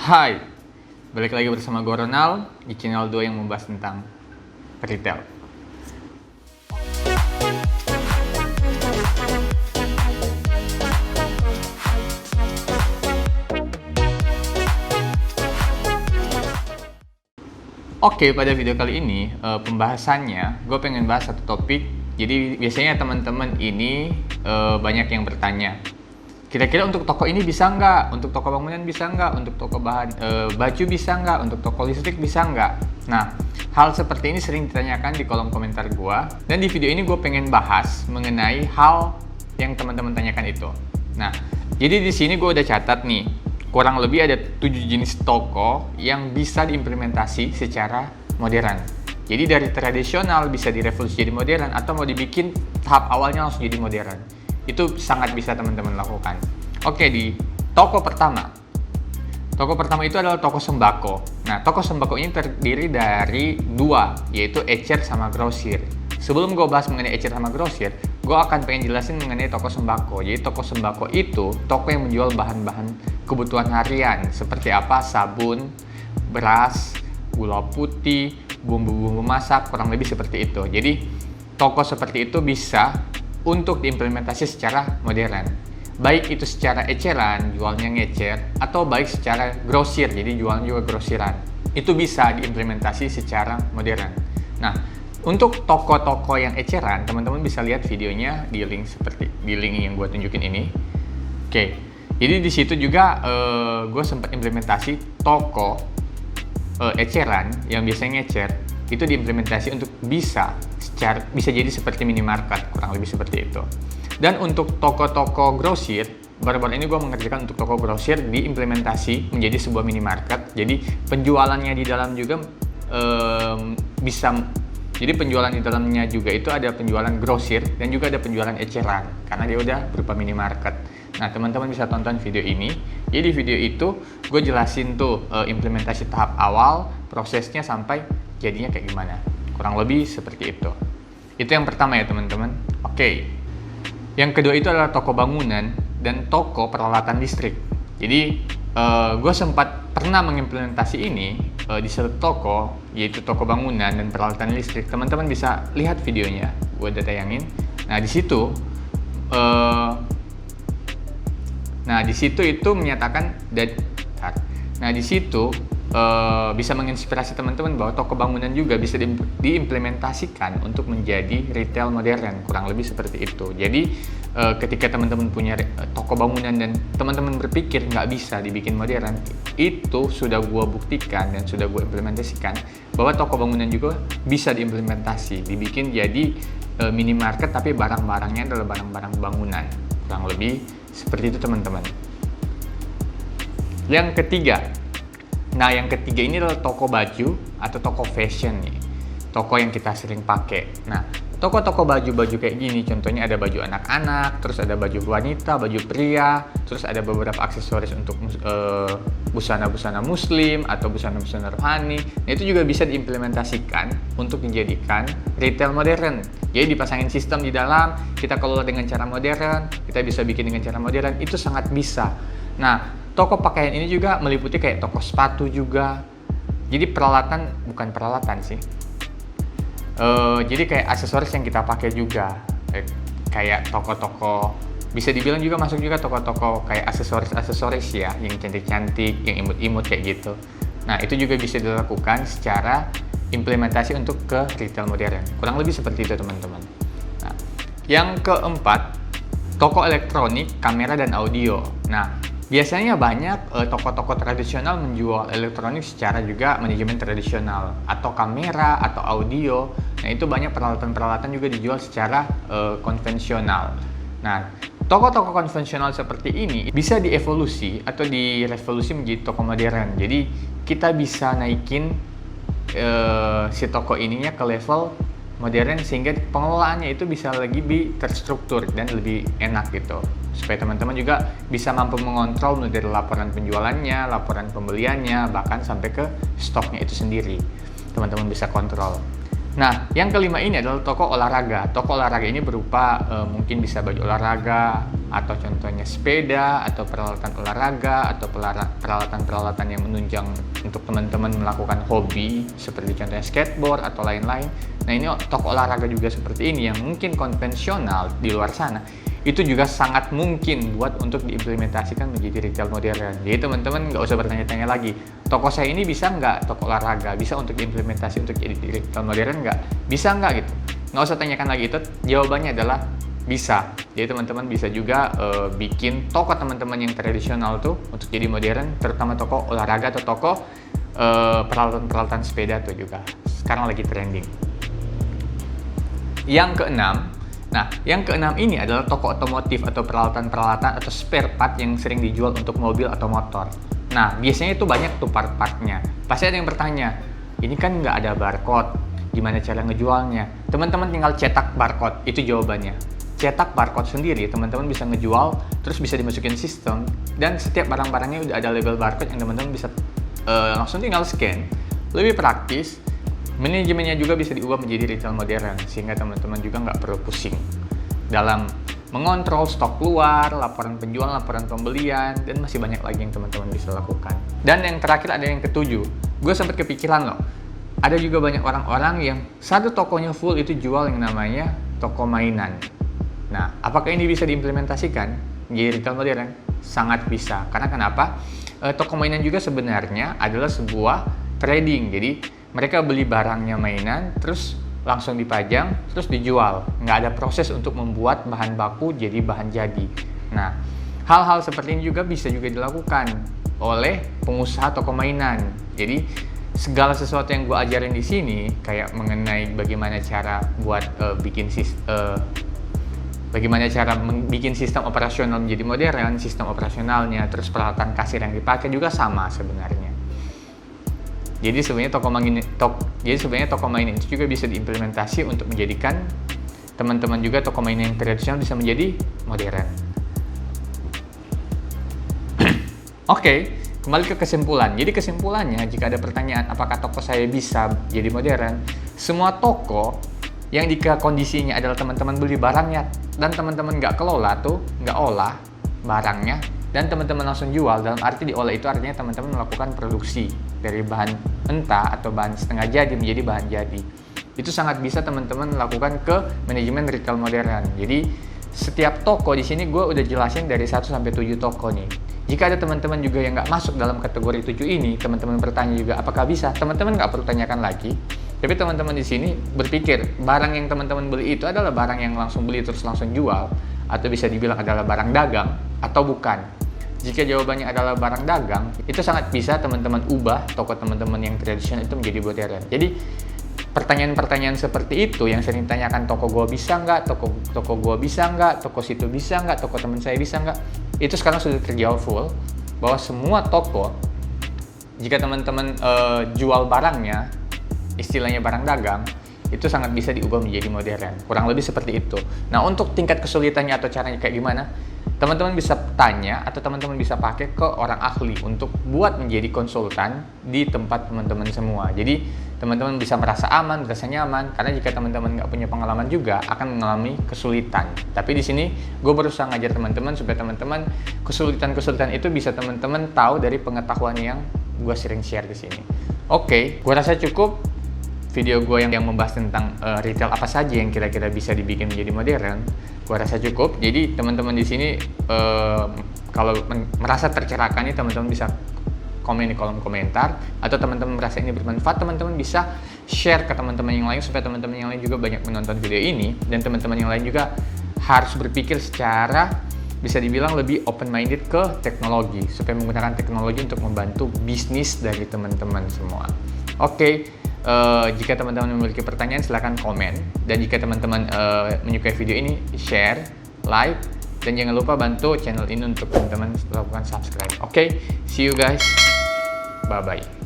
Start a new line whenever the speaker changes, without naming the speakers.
Hai, balik lagi bersama gue Ronald di channel 2 yang membahas tentang retail. Oke, pada video kali ini pembahasannya gue pengen bahas satu topik. Jadi biasanya teman-teman ini banyak yang bertanya, kira-kira untuk toko ini bisa nggak? Untuk toko bangunan bisa nggak? Untuk toko bahan baju bisa nggak? Untuk toko listrik bisa nggak? Nah, hal seperti ini sering ditanyakan di kolom komentar gua. Dan di video ini gue pengen bahas mengenai hal yang teman-teman tanyakan itu. Nah, jadi di sini gue udah catat nih, kurang lebih ada 7 jenis toko yang bisa diimplementasi secara modern. Jadi dari tradisional bisa direvolusi jadi modern, atau mau dibikin tahap awalnya langsung jadi modern. Itu sangat bisa teman-teman lakukan. Oke, di toko pertama. Toko pertama itu adalah toko sembako. Nah, toko sembako ini terdiri dari dua, yaitu ecer sama grosir. Sebelum gue bahas mengenai ecer sama grosir, gue akan pengen jelasin mengenai toko sembako. Jadi toko sembako itu toko yang menjual bahan-bahan kebutuhan harian seperti apa? Sabun, beras, gula putih, bumbu-bumbu masak, kurang lebih seperti itu. Jadi toko seperti itu bisa untuk diimplementasi secara modern, baik itu secara eceran, jualnya ngecer, atau baik secara grosir, jadi jualnya juga grosiran. Itu bisa diimplementasi secara modern. Nah, untuk toko-toko yang eceran, teman-teman bisa lihat videonya di link yang gue tunjukin ini. Oke, jadi di situ juga gue sempat implementasi toko eceran yang biasanya ngecer, itu diimplementasi untuk bisa jadi seperti minimarket, kurang lebih seperti itu. Dan untuk toko-toko grosir, baru-baru ini gue mengerjakan untuk toko grosir diimplementasi menjadi sebuah minimarket. Jadi penjualannya di dalam juga bisa, jadi penjualan di dalamnya juga itu ada penjualan grosir dan juga ada penjualan eceran, karena dia udah berupa minimarket. Nah, teman-teman bisa tonton video ini. Jadi di video itu gue jelasin tuh implementasi tahap awal, prosesnya sampai jadinya kayak gimana. Kurang lebih seperti itu. Itu yang pertama ya teman-teman. Oke. Yang kedua itu adalah toko bangunan dan toko peralatan listrik. Jadi gue sempat pernah mengimplementasi ini di satu toko, yaitu toko bangunan dan peralatan listrik. Teman-teman bisa lihat videonya, gue udah tayangin. Nah di situ itu menyatakan bisa menginspirasi teman-teman bahwa toko bangunan juga bisa diimplementasikan untuk menjadi retail modern, kurang lebih seperti itu. Jadi ketika teman-teman punya toko bangunan dan teman-teman berpikir nggak bisa dibikin modern, itu sudah gue buktikan dan sudah gue implementasikan bahwa toko bangunan juga bisa diimplementasi, dibikin jadi minimarket tapi barang-barangnya adalah barang-barang bangunan, kurang lebih seperti itu teman-teman. Yang ketiga ini adalah toko baju atau toko fashion nih. Toko yang kita sering pakai. Nah, toko-toko baju-baju kayak gini, contohnya ada baju anak-anak, terus ada baju wanita, baju pria, terus ada beberapa aksesoris untuk busana-busana muslim atau busana-busana rohani. Nah, itu juga bisa diimplementasikan untuk dijadikan retail modern. Jadi dipasangin sistem di dalam, kita kelola dengan cara modern, kita bisa bikin dengan cara modern, itu sangat bisa. Nah, toko pakaian ini juga meliputi kayak toko sepatu juga. Jadi bukan peralatan sih. Jadi kayak aksesoris yang kita pakai juga. Kayak toko-toko, bisa dibilang juga masuk juga toko-toko kayak aksesoris ya, yang cantik-cantik, yang imut-imut kayak gitu. Nah, itu juga bisa dilakukan secara implementasi untuk ke retail modern. Kurang lebih seperti itu teman-teman. Nah, yang keempat, toko elektronik, kamera dan audio. Nah, biasanya banyak toko-toko tradisional menjual elektronik secara juga manajemen tradisional, atau kamera atau audio. Nah, itu banyak peralatan-peralatan juga dijual secara konvensional. Nah, toko-toko konvensional seperti ini bisa dievolusi atau direvolusi menjadi toko modern. Jadi kita bisa naikin si toko ininya ke level modern sehingga pengelolaannya itu bisa lebih terstruktur dan lebih enak gitu, supaya teman-teman juga bisa mampu mengontrol mulai dari laporan penjualannya, laporan pembeliannya, bahkan sampai ke stoknya itu sendiri teman-teman bisa kontrol. Nah, yang kelima ini adalah toko olahraga. Toko olahraga ini berupa mungkin bisa baju olahraga, atau contohnya sepeda, atau peralatan olahraga, atau peralatan-peralatan yang menunjang untuk teman-teman melakukan hobi, seperti contohnya skateboard atau lain-lain. Nah, ini toko olahraga juga seperti ini yang mungkin konvensional di luar sana. Itu juga sangat mungkin buat untuk diimplementasikan menjadi retail modern. Jadi teman-teman nggak usah bertanya-tanya lagi, toko saya ini bisa nggak toko olahraga, bisa untuk diimplementasi untuk jadi retail modern nggak? Bisa nggak gitu? Nggak usah tanyakan lagi itu, jawabannya adalah bisa. Jadi teman-teman bisa juga bikin toko teman-teman yang tradisional tuh untuk jadi modern, terutama toko olahraga atau toko peralatan-peralatan sepeda tuh juga sekarang lagi trending. Yang keenam ini adalah toko otomotif atau peralatan-peralatan atau spare part yang sering dijual untuk mobil atau motor. Nah, biasanya itu banyak tuh part-partnya. Pasti ada yang bertanya, ini kan nggak ada barcode, gimana cara ngejualnya? Teman-teman tinggal cetak barcode, itu jawabannya. Cetak barcode sendiri, teman-teman bisa ngejual, terus bisa dimasukin sistem, dan setiap barang-barangnya udah ada label barcode yang teman-teman bisa langsung tinggal scan. Lebih praktis. Manajemennya juga bisa diubah menjadi retail modern, sehingga teman-teman juga nggak perlu pusing dalam mengontrol stok keluar, laporan penjualan, laporan pembelian, dan masih banyak lagi yang teman-teman bisa lakukan. Dan yang terakhir ada yang ketujuh, gue sempat kepikiran loh, ada juga banyak orang-orang yang satu tokonya full itu jual yang namanya toko mainan. Nah, apakah ini bisa diimplementasikan menjadi retail modern? Sangat bisa, karena kenapa? Toko mainan juga sebenarnya adalah sebuah trading, jadi mereka beli barangnya mainan, terus langsung dipajang, terus dijual. Nggak ada proses untuk membuat bahan baku jadi bahan jadi. Nah, hal-hal seperti ini juga bisa juga dilakukan oleh pengusaha toko mainan. Jadi, segala sesuatu yang gue ajarin di sini, kayak mengenai bagaimana cara buat bikin sistem operasional menjadi modern, sistem operasionalnya, terus peralatan kasir yang dipakai juga sama sebenarnya. Jadi sebenarnya toko mainan itu juga bisa diimplementasi untuk menjadikan teman-teman juga toko mainan yang tradisional bisa menjadi modern. Oke, kembali ke kesimpulan. Jadi kesimpulannya, jika ada pertanyaan apakah toko saya bisa jadi modern, semua toko yang jika kondisinya adalah teman-teman beli barangnya dan teman-teman nggak kelola tuh, nggak olah barangnya, dan teman-teman langsung jual, dalam arti diolah itu artinya teman-teman melakukan produksi dari bahan mentah atau bahan setengah jadi menjadi bahan jadi. Itu sangat bisa teman-teman lakukan ke manajemen retail modern. Jadi setiap toko di sini gue udah jelasin dari 1 sampai 7 toko nih. Jika ada teman-teman juga yang nggak masuk dalam kategori 7 ini, teman-teman bertanya juga apakah bisa, teman-teman nggak perlu tanyakan lagi. Tapi teman-teman di sini berpikir barang yang teman-teman beli itu adalah barang yang langsung beli terus langsung jual, atau bisa dibilang adalah barang dagang atau bukan. Jika jawabannya adalah barang dagang, itu sangat bisa teman-teman ubah toko teman-teman yang tradisional itu menjadi modern. Jadi pertanyaan-pertanyaan seperti itu yang sering ditanyakan, toko gua bisa nggak, toko gua bisa nggak, toko situ bisa nggak, toko teman saya bisa nggak, itu sekarang sudah terjawab full bahwa semua toko, jika teman-teman jual barangnya, istilahnya barang dagang, itu sangat bisa diubah menjadi modern. Kurang lebih seperti itu. Nah, untuk tingkat kesulitannya atau caranya kayak gimana, teman-teman bisa tanya atau teman-teman bisa pakai ke orang ahli untuk buat menjadi konsultan di tempat teman-teman semua. Jadi teman-teman bisa merasa aman, merasa nyaman, karena jika teman-teman nggak punya pengalaman juga akan mengalami kesulitan. Tapi di sini gue berusaha ngajar teman-teman supaya teman-teman kesulitan-kesulitan itu bisa teman-teman tahu dari pengetahuan yang gue sering share di sini. Oke, gue rasa cukup video gue yang membahas tentang retail apa saja yang kira-kira bisa dibikin menjadi modern. Gua rasa cukup. Jadi teman-teman di sini kalau merasa tercerahkan nih, teman-teman bisa komen di kolom komentar, atau teman-teman merasa ini bermanfaat, teman-teman bisa share ke teman-teman yang lain supaya teman-teman yang lain juga banyak menonton video ini, dan teman-teman yang lain juga harus berpikir secara bisa dibilang lebih open minded ke teknologi supaya menggunakan teknologi untuk membantu bisnis dari teman-teman semua. Oke. Jika teman-teman memiliki pertanyaan silahkan komen, dan jika teman-teman menyukai video ini share, like, dan jangan lupa bantu channel ini untuk teman-teman melakukan subscribe. Oke, see you guys, bye bye.